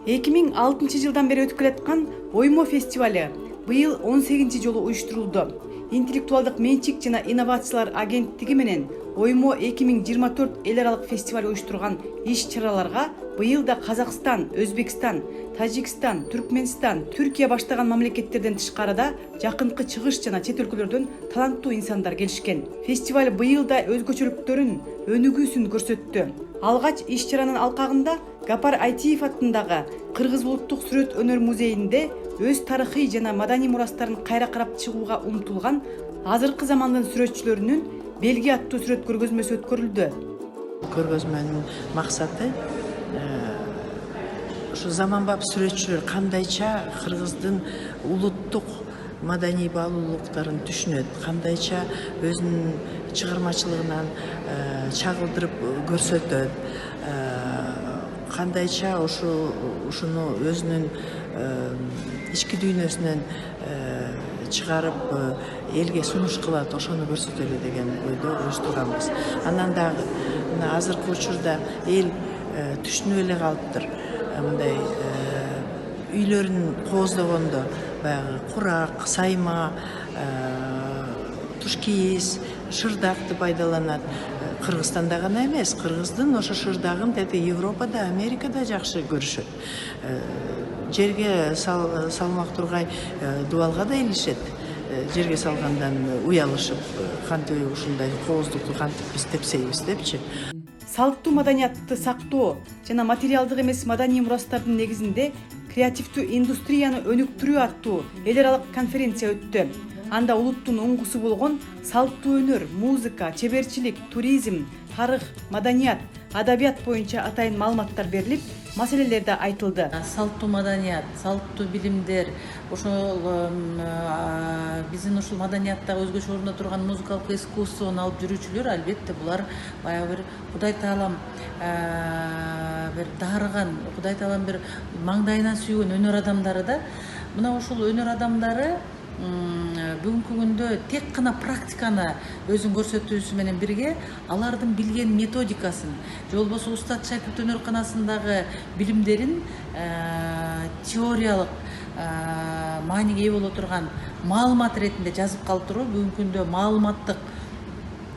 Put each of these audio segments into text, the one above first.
2006 жылдан бери өтүп келаткан Оймо фестивалі быйыл 18 жолу уюштурулду. Интеллектуалдык менчик жана инновациялар агенттиги менен Оймо 2024 эл аралык фестиваль уюштурган иш-чараларга быйыл да Казакстан, Өзбекстан, Тажикстан, Түркменстан, Түркия баштаган мамлекеттерден тышкарыда жакынкы чыгыш жана чет өлкөлөрдөн таланттуу инсандар келишкен. Фестиваль быйыл да өзгөчөлүктөрүн, өнүгүүсүн көрсөттү. Алгач иш-чаранын алкагында Гапар Айтиев аттындагы Кыргыз улуттук сүрөт өнөр музейинде өз тарыхый жана маданий мурастарын кайра карап чыгууга умтулган азыркы замандын сүрөтчүлөрүнүн белги аттуу сүрөт көргөзмөсү өткөрүлдү. Көргөзмөнүн максаты ушу заманбап сүрөтчүлөр кандайча Кыргыздын улуттук маданий баалуулуктарын түшүнөт, кандайча өзүнүн чыгармачылыгынан чагылдырып көрсөтөт, кандайча ушуну өзүнүн ички дүйнөсүнөн чыгарып элге сунуш кылат, ошону көрсөтөлү деген ойдо уюштурганбыз. Андан дагы азыркы учурда эл түшүнүп эле калыптыр. Мындай үйлөрүн кооздогондо баягы курак, сайма, тушкииз, шырдакты пайдаланат. Кыргызстанда гана эмес, кыргыздын ошо шырдагын Европада, Америкада жакшы көрүшөт. Жерге салмак тургай дубалга да илишет. Жерге салгандан уялышып, кантип ушундай кооздукту кантип биз тепсейбиз депчи. Салттуу маданиятты сактоо жана материалдык эмес маданий мурастардын негизинде креативдүү индустрияны өнүктүрүү аттуу эл аралык конференция өттү. Анда улуттун оңгусу болгон салттуу өнөр, музыка, чеберчилик, туризм, тарых, маданият, адабият боюнча атайын маалыматтар берилип, маселелер да айтылды. Салттуу маданият, салттуу билимдер, ошол биздин ушул маданияттагы өзгөчө орунда турган музыкалык искусствону алып жүрүүчүлөр, албетте булар баягы бир Кудай таалам бир дарыган, Кудай таалам бир маңдайынан сүйгөн өнөр адамдары да. Мына ушул өнөр адамдары бүгүнкү күндө тек гана практиканы өзүн көрсөтүүсү менен бирге алардын билген методикасын, же болбосо устат шакирт өнөрканасындагы билимдерин теориялык мааниге ээ боло турган маалымат ретинде жазып калтыруу бүгүнкү күндө маалыматтык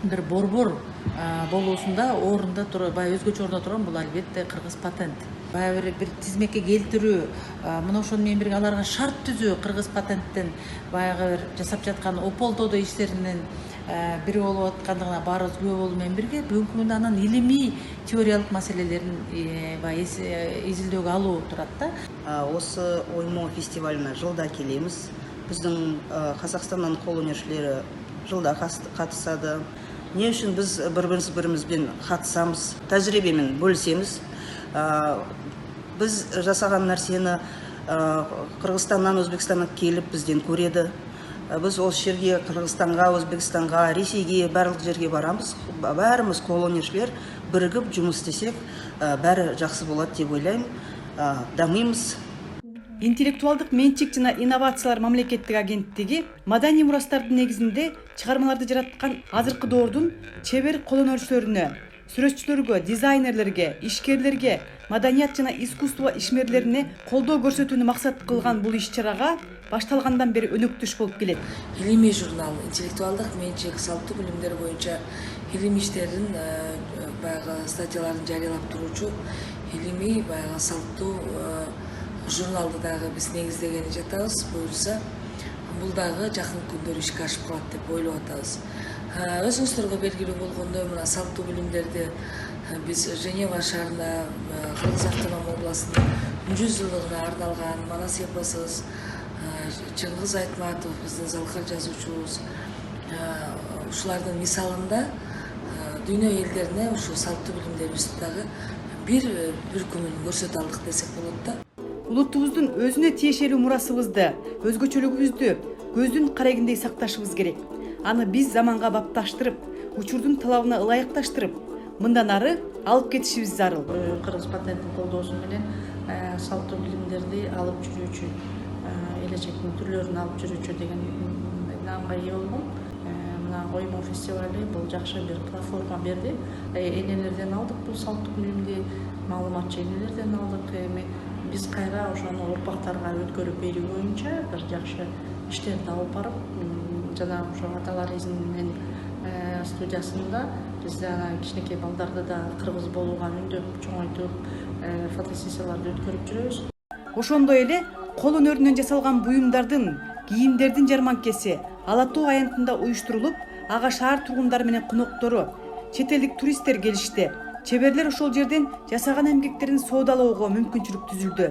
бир борбор болуусунда орунда баягы өзгөчө орунда турган бул албетте кыргыз патент. Баягы бир тизмекке келтирүү, мына ошону менен бирге аларга шарт түзүү кыргыз патенттен баягы бир жасап жаткан ополтоодо иштеринин бири болуп аткандыгына баарыбыз күбө болуу менен бирге бүгүнкү күндө анын илимий теориялык маселелерин изилдөөгө алуу турат да. Осы Оймо фестивалына жылда келеміз. Біздің Қазақстаннан кол өнершілері жылда катышады. Не үшін біз бірімізбен қатысамыз, тәжірибемен бөлісеміз. Біз жасаған нәрсені Қырғызстаннан, Өзбекстаннан келіп бізден көреді. Біз осы жерге Қырғызстанға, Өзбекстанға, Ресейге, барлық жерге барамыз. Бәріміз кол өнершілер бірігіп жұмыс істесек, бәрі жақсы болады деп ойлаймын. Дамимыз. Интеллектуалдык менчик жана инновациялар мамлекеттик агенттиги маданий мурастардын негизинде чыгармаларды жараткан азыркы доордун чебер кол өнөрчүлөрүнө, сүрөтчүлөргө, дизайнерлерге, ишкерлерге, маданият жана искусство ишмерлерине колдоо көрсөтүүнү максат кылган бул иш-чарага башталгандан бери өнөктүш болуп келет. Илимий журнал интеллектуалдык менчик салттуу билимдер боюнча илимий иштердин баягы статьяларын жарыялап туруучу илимий баягы салттуу журналды дагы биз негиздеген жатабыз. Буюрса бул дагы жакын күндөрү ишке ашып калат деп ойлоп атабыз. Өзүңүздөргө белгилүү болгондой мына салттуу билимдерди биз Женева шаарында Кыргыз автоном областынын 100 жылдыгына арналган Манас эпосубуз, Чыңгыз Айтматов биздин залкар жазуучубуз, ушулардын мисалында дүйнө элдерине ушу салттуу билимдерибизди дагы бир күнүн көрсөтө алдык десек болот да. Улутубуздун өзүнө тиешелүү мурасыбызды, өзгөчөлүгүбүздү көздүн карегиндей сакташыбыз керек. Аны биз заманга бапташтырып, учурдун талабына ылайыкташтырып, мындан ары алып кетишибиз зарыл. Кыргыз патенттин колдоосу менен салттуу билимдерди алып жүрүүчү, келечектин түрлөрүн алып жүрүүчү деген наамга ээ болгом. Мына Оймо фестивали бул жакшы бир платформа берди. Энелерден алдык бул салттуу билимди, маалыматчы энелерден алдык. биз кайра ошону урпактарга өткөрүп берүү боюнча бир жакшы иштерди алып барып, жана ошо аталар изинин студиясында биз кичинекей балдарды да кыргыз болууга үндөп, чоңойтуп, фотосессияларды өткөрүп жүрөбүз. Ошондой эле кол өнөрүнөн жасалган буюмдардын, кийимдердин жарманкеси Ала Тоо аянтында уюштурулуп, ага шаар тургундары менен коноктору, чет элдик туристтер келишти. Чеберлер ошол жерден жасаган эмгектерин соодалоого мүмкүнчүлүк түзүлдү.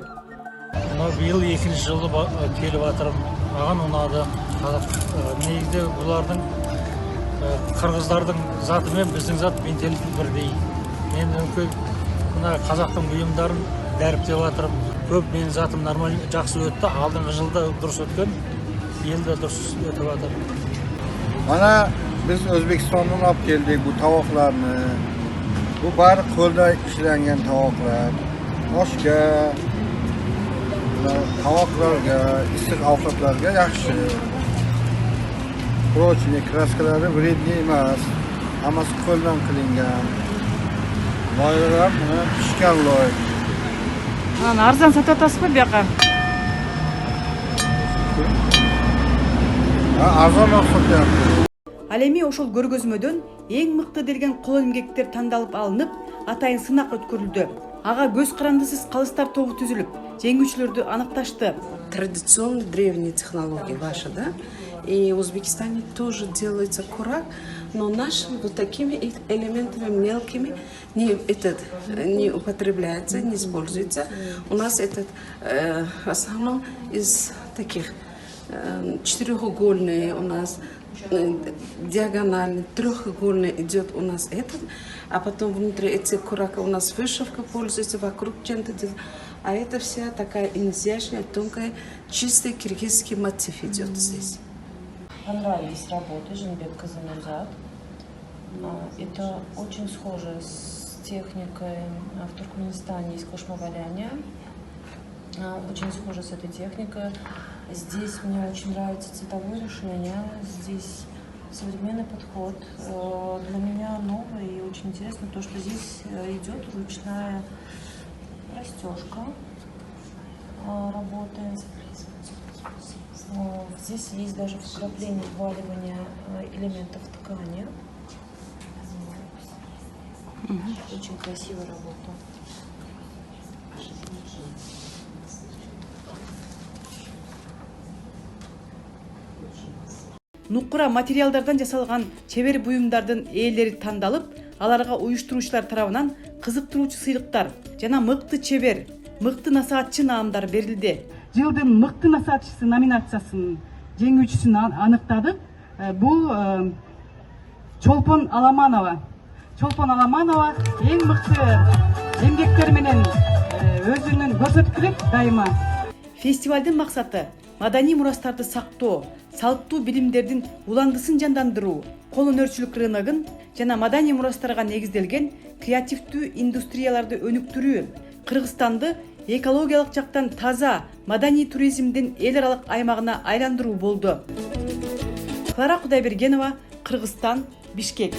Быйыл 2-нчи жылы келип атырым. Маған унады. Негізде булардын кыргыздардын заты менен биздин зат менталитет бирдей. Мен мына казактын буюмдарын дариптеп атырым. Көп менин затым нормаль жакшы өттү. Алдыңкы жылда дурус өткөн, быйыл дурус өтүп атыр. Mana biz O'zbekistondan olib keldik bu tovoqlarni. Bu bari qo'lda ishlangan tovoqlar. Oshga, tovoqlarga, issiq ovqatlarga yaxshi. Prochniy kraskalari vredniy emas. Hammasi qo'ldan qilingan. Loylar mana pishgan loy. Ana arzon sotib atasызбы bu yoqqa? Arzon sotyapti. Ал эми ошол көргөзмөдөн эң мыкты делген кол эмгектер тандалып алынып, атайын сынак өткөрүлдү. Ага көз карандысыз калыстар тобу түзүлүп, жеңүүчүлөрдү аныкташты. Традиционные древние технологии ваши, да? И в Узбекистане тоже делается курак, но нашими вот такими элементами мелкими не употребляется, не используется. У нас этот в основном из таких четырехугольные у нас, диагональный, трехугольный идет у нас этот, а потом внутри этих курака у нас вышивка пользуется, вокруг чем-то делать. А это вся такая изящная, тонкая, чистый киргизский мотив идет здесь. Понравились работы Женбек Казаназад. Это очень схоже с техникой в Туркменистане из кошмоваляния. Очень схоже с этой техникой. Здесь мне очень нравится цветовое решение. Здесь современный подход. Для меня новый и очень интересно то, что здесь идет ручная расстежка. Работает. Здесь есть даже вкрапление, вваливание элементов ткани. Очень красивая работа. Нукура материалдардан жасалган чебер буюмдардын ээлери тандалып, аларга уюштуруучулар тарабынан кызыктыруучу сыйлыктар жана мыкты чебер, мыкты насаатчы наамдар берилди. Жылдын мыкты насаатчысы номинациясынын жеңүүчүсүн аныктадык. Бул Чолпон Аламанова. Чолпон Аламанова эң мыкты эмгектери менен өзүнүн көрсөткүлөк дайыма. Фестивалдын максаты маданий мурастарды сактоо, салттуу билимдердин уландысын жандандыруу, кол өнөрчүлүк рыногун жана маданий мурастарга негизделген креативдүү индустрияларды өнүктүрүү, Кыргызстанды экологиялык жактан таза маданий туризмдин эл аралык аймагына айландыруу болду. Клара Кудайбергенова, Кыргызстан, Бишкек.